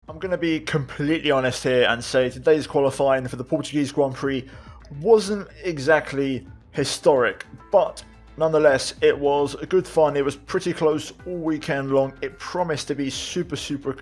I'm going to be completely honest here and say today's qualifying for the Portuguese Grand Prix wasn't exactly historic, but nonetheless it was good fun. It was pretty close all weekend long. It promised to be super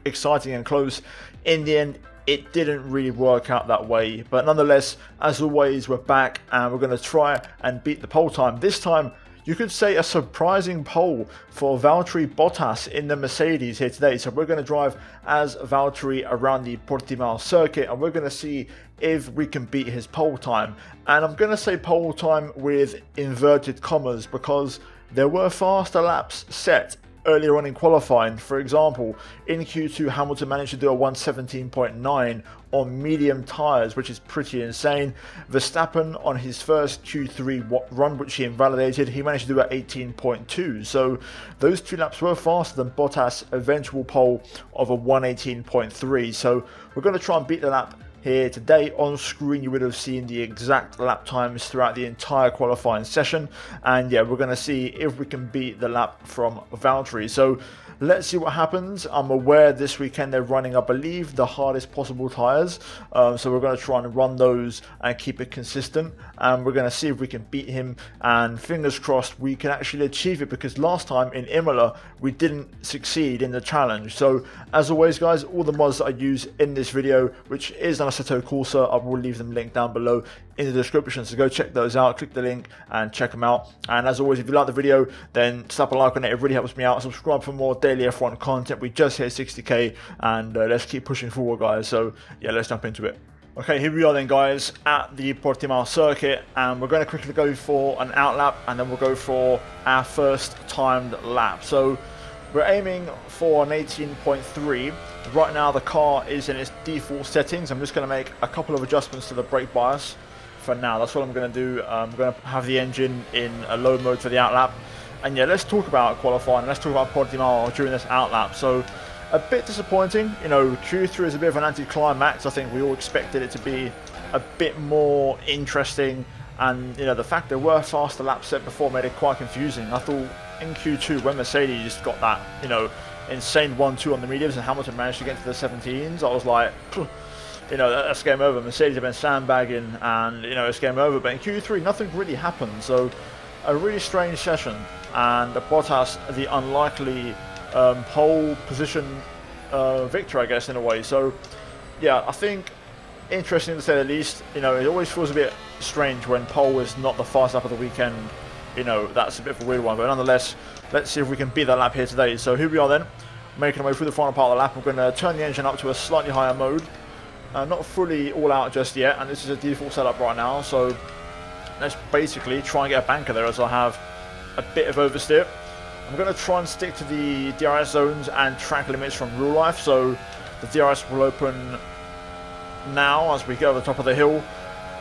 exciting and close. In the end, it didn't really work out that way, but nonetheless, as always, we're back and we're going to try and beat the pole time. This time, you could say a surprising pole for Valtteri Bottas in the Mercedes here today. So we're going to drive as Valtteri around the Portimao circuit and we're going to see if we can beat his pole time. And I'm going to say pole time with inverted commas because there were faster laps set earlier on in qualifying. For example, in Q2, Hamilton managed to do a 1:17.9 on medium tyres, which is pretty insane. Verstappen, on his first Q3 run, which he invalidated, he managed to do at 18.2. So those two laps were faster than Bottas' eventual pole of a 1:18.3. So we're going to try and beat the lap here today. On screen you would have seen the exact lap times throughout the entire qualifying session, and yeah, we're going to see if we can beat the lap from Valtteri. So let's see what happens. I'm aware this weekend they're running, I believe, the hardest possible tyres, so we're going to try and run those and keep it consistent, and we're going to see if we can beat him, and fingers crossed we can actually achieve it, because last time in Imola we didn't succeed in the challenge. So as always guys, all the mods that I use in this video, which is an Assetto Corsa, I will leave them linked down below in the description, so go check those out, click the link and check them out. And as always, if you like the video, then slap a like on it, it really helps me out. Subscribe for more daily F1 content. We just hit 60k and let's keep pushing forward guys. So yeah, let's jump into it. Okay, here we are then guys at the Portimao circuit, and we're going to quickly go for an out lap and then we'll go for our first timed lap. So we're aiming for an 18.3. Right now the car is in its default settings. I'm just going to make a couple of adjustments to the brake bias for now. That's what I'm going to do. I'm going to have the engine in a low mode for the out lap. And yeah, let's talk about qualifying. Let's talk about Portimao during this out lap. So a bit disappointing. You know, Q3 is a bit of an anticlimax. I think we all expected it to be a bit more interesting. And, you know, the fact there were faster laps set before made it quite confusing. I thought in Q2, when Mercedes got that, you know, insane 1-2 on the mediums and Hamilton managed to get to the 17s, I was like, you know, that's game over. Mercedes have been sandbagging and, you know, it's game over. But in Q3, nothing really happened. So a really strange session. And Bottas, the unlikely pole position victor, I guess, in a way. So, yeah, I think interesting to say the least. You know, it always feels a bit strange when pole is not the fastest lap of the weekend. You know, that's a bit of a weird one. But nonetheless, let's see if we can beat that lap here today. So here we are then, making our way through the final part of the lap. We're going to turn the engine up to a slightly higher mode. Not fully all out just yet, and this is a default setup right now. So let's basically try and get a banker there, as I have a bit of oversteer. I'm going to try and stick to the DRS zones and track limits from real life. So the DRS will open now as we go over the top of the hill.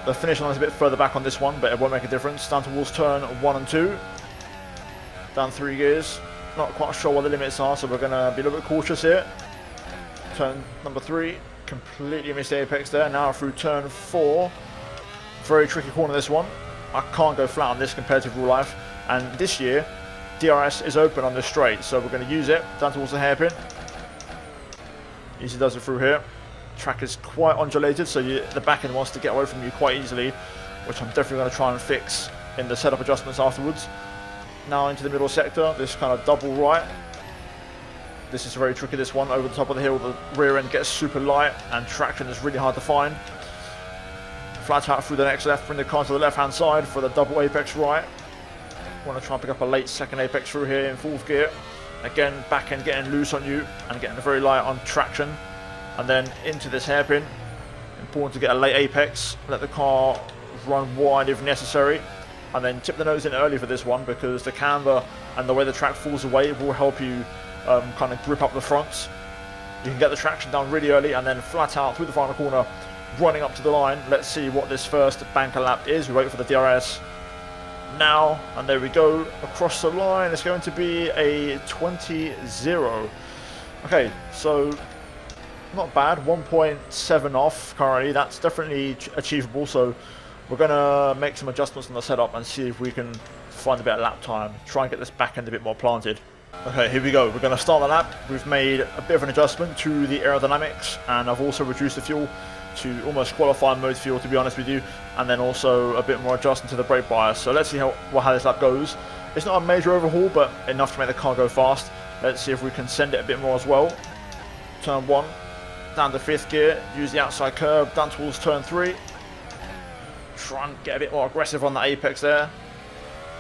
The finish line is a bit further back on this one, but it won't make a difference. Down towards turn 1 and 2. Down 3 gears. Not quite sure what the limits are, so we're going to be a little bit cautious here. Turn number 3. Completely missed the apex there. Now through turn 4. Very tricky corner this one. I can't go flat on this compared to real life. And this year, DRS is open on this straight, so we're going to use it down towards the hairpin. Easy does it through here. Track is quite undulated, so the back end wants to get away from you quite easily, which I'm definitely going to try and fix in the setup adjustments afterwards. Now into the middle sector, this kind of double right. This is very tricky, this one. Over the top of the hill, the rear end gets super light and traction is really hard to find. Flat out through the next left, bring the car to the left hand side for the double apex right. Want to try and pick up a late second apex through here in 4th gear. Again, back end getting loose on you and getting very light on traction. And then into this hairpin. Important to get a late apex, let the car run wide if necessary. And then tip the nose in early for this one, because the camber and the way the track falls away will help you kind of grip up the fronts. You can get the traction down really early and then flat out through the final corner, running up to the line. Let's see what this first banker lap is. We wait for the DRS now, and there we go, across the line. It's going to be a 20.0. Okay, so not bad, 1.7 off currently. That's definitely achievable, so we're going to make some adjustments on the setup and see if we can find a bit of lap time, try and get this back end a bit more planted. Okay, here we go. We're going to start the lap. We've made a bit of an adjustment to the aerodynamics, and I've also reduced the fuel to almost qualifying mode fuel, to be honest with you, and then also a bit more adjustment to the brake bias. So let's see how this lap goes. It's not a major overhaul, but enough to make the car go fast. Let's see if we can send it a bit more as well. Turn 1, down to 5th gear, use the outside curb, down towards turn 3. Try and get a bit more aggressive on the apex there.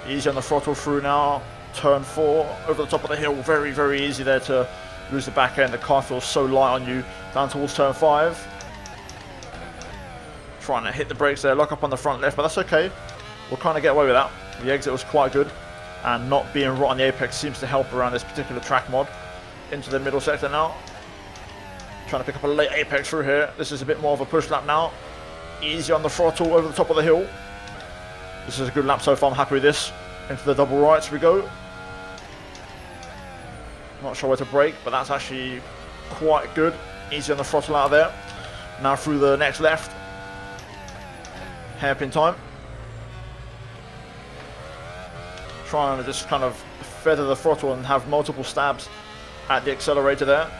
Easy on the throttle through now. Turn 4, over the top of the hill, very, very easy there to lose the back end. The car feels so light on you. Down towards turn 5. Trying to hit the brakes there, lock up on the front left, but that's okay. We'll kind of get away with that. The exit was quite good, and not being right on the apex seems to help around this particular track mod. Into the middle sector now. Trying to pick up a late apex through here. This is a bit more of a push lap now. Easy on the throttle over the top of the hill. This is a good lap so far, I'm happy with this. Into the double rights we go. Not sure where to brake, but that's actually quite good. Easy on the throttle out of there. Now through the next left. Hairpin time. Trying to just kind of feather the throttle and have multiple stabs at the accelerator there.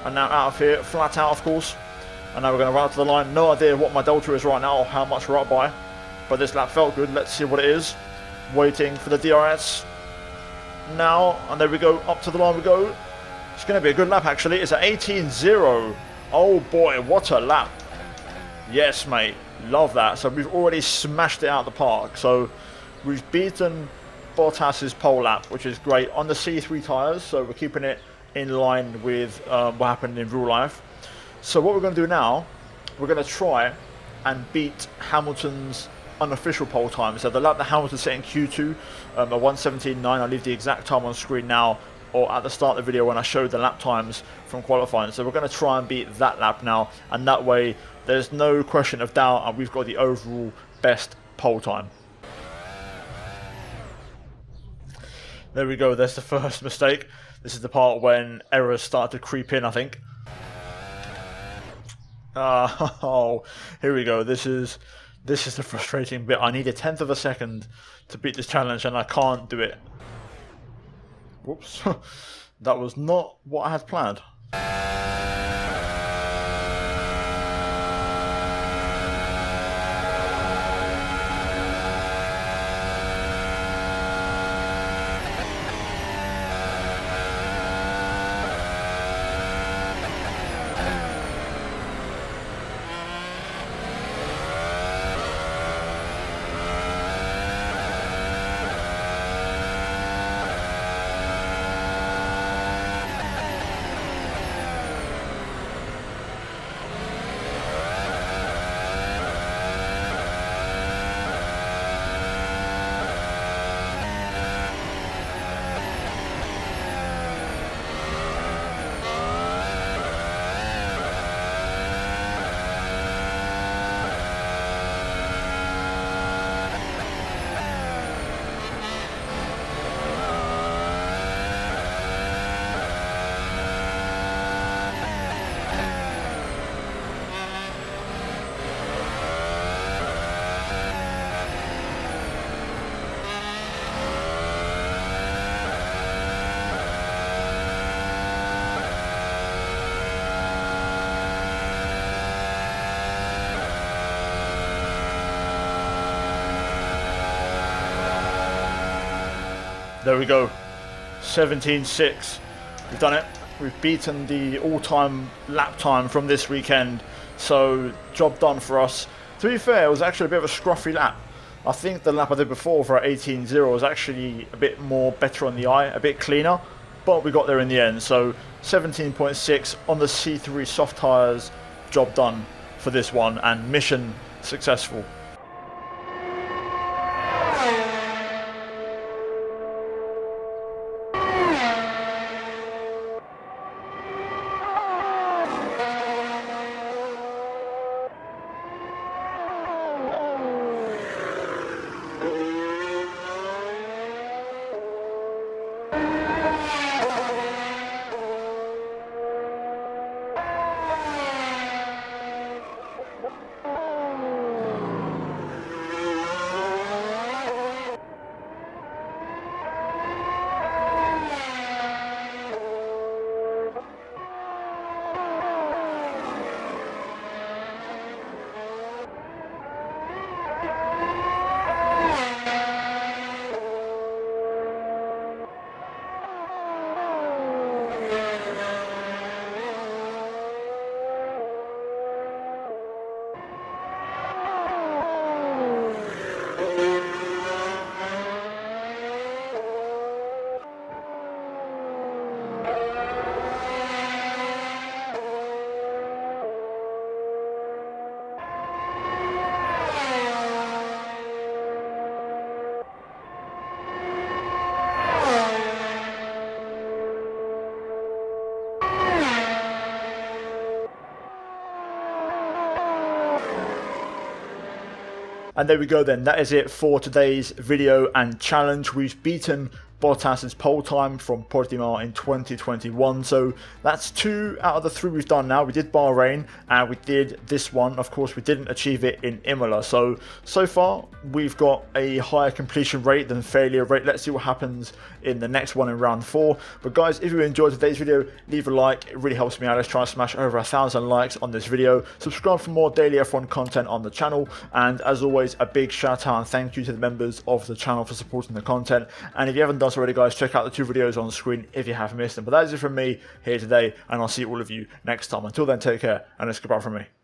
And now out of here, flat out of course. And now we're going to run up to the line. No idea what my delta is right now or how much we're up by. But this lap felt good. Let's see what it is. Waiting for the DRS. Now, and there we go, up to the line we go. It's going to be a good lap actually. It's at 18.0. Oh boy, what a lap. Yes mate, love that. So we've already smashed it out of the park. So we've beaten Bottas's pole lap, which is great, on the C3 tyres. So we're keeping it in line with what happened in real life. So what we're going to do now, we're going to try and beat Hamilton's unofficial pole time. So the lap that Hamilton set in Q2, a 1:17.9. I'll leave the exact time on screen now, or at the start of the video when I showed the lap times from qualifying. So we're going to try and beat that lap now, and that way there's no question of doubt, and we've got the overall best pole time. There we go, there's the first mistake. This is the part when errors start to creep in, I think. Oh, here we go. This is the frustrating bit. I need 1/10 of a second to beat this challenge, and I can't do it. Whoops. That was not what I had planned. There we go, 17.6. We've done it. We've beaten the all-time lap time from this weekend. So, job done for us. To be fair, it was actually a bit of a scruffy lap. I think the lap I did before for 18.0 was actually a bit more better on the eye, a bit cleaner. But we got there in the end. So, 17.6 on the C3 soft tyres. Job done for this one, and mission successful. And there we go then, that is it for today's video and challenge. We've beaten Bottas's pole time from Portimao in 2021, so that's 2 out of the 3 we've done now. We did Bahrain and we did this one. Of course, we didn't achieve it in Imola, so far we've got a higher completion rate than failure rate. Let's see what happens in the next one in round 4. But guys, if you enjoyed today's video, leave a like, it really helps me out. Let's try and smash over 1,000 likes on this video. Subscribe for more daily F1 content on the channel, and as always, a big shout out and thank you to the members of the channel for supporting the content. And if you haven't done so already, guys, check out the 2 videos on the screen if you have missed them. But that is it from me here today, and I'll see all of you next time. Until then, take care, and it's goodbye from me.